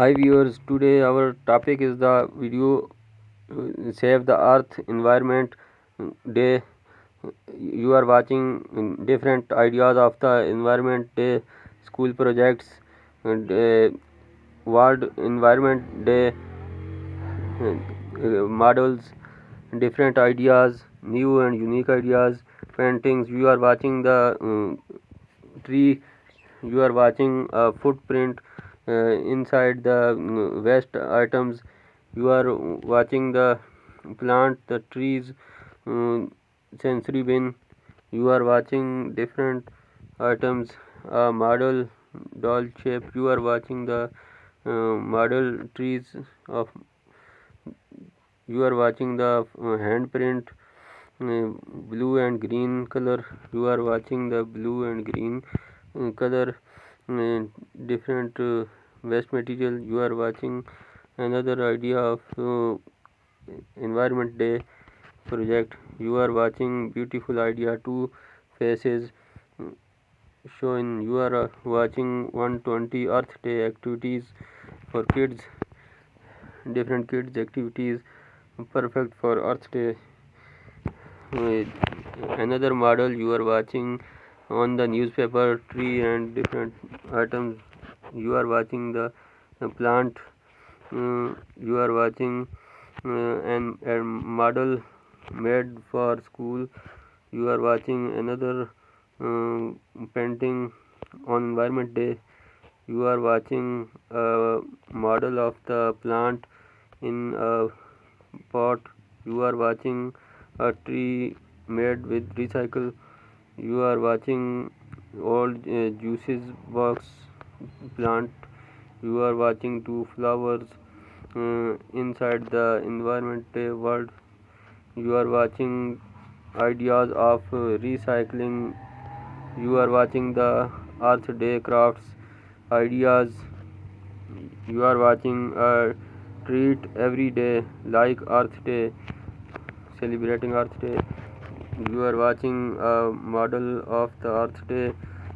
Hi viewers, today our topic is the video Save the Earth Environment Day. You are watching different ideas of the Environment Day, school projects, and World Environment Day models, different ideas, new and unique ideas, paintings. You are watching the tree. You are watching a footprint inside the waste items. You are watching the plant, the trees, sensory bin. You are watching different items, a model doll shape. You are watching the model trees of. You are watching the handprint, blue and green color. You are watching the blue and green color, uh, different waste material. You are watching another idea of environment day project. You are watching beautiful idea, two faces shown. You are watching 120 earth day activities for kids, different kids activities perfect for earth day. uh, Another model you are watching on the newspaper, tree and different items. You are watching the plant. You are watching a model made for school. You are watching another painting on environment day. You are watching a model of the plant in a pot. You are watching a tree made with recycle. You are watching old juices box plant. You are watching two flowers inside the environment world. You are watching ideas of recycling. You are watching the earth day crafts ideas. You are watching a treat every day like earth day, celebrating earth day. You are watching a model of the earth day,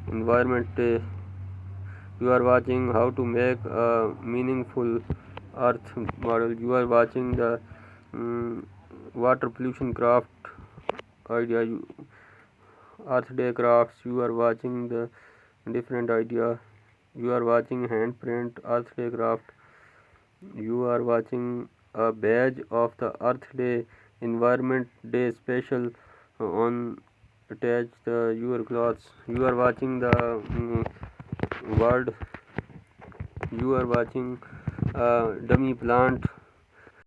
environment day. You are watching how to make a meaningful earth model. You are watching the water pollution craft idea, earth day crafts. You are watching the different idea. You are watching handprint earth day craft. You are watching a badge of the earth day, environment day special on attach your clothes. You are watching the world. You are watching dummy plant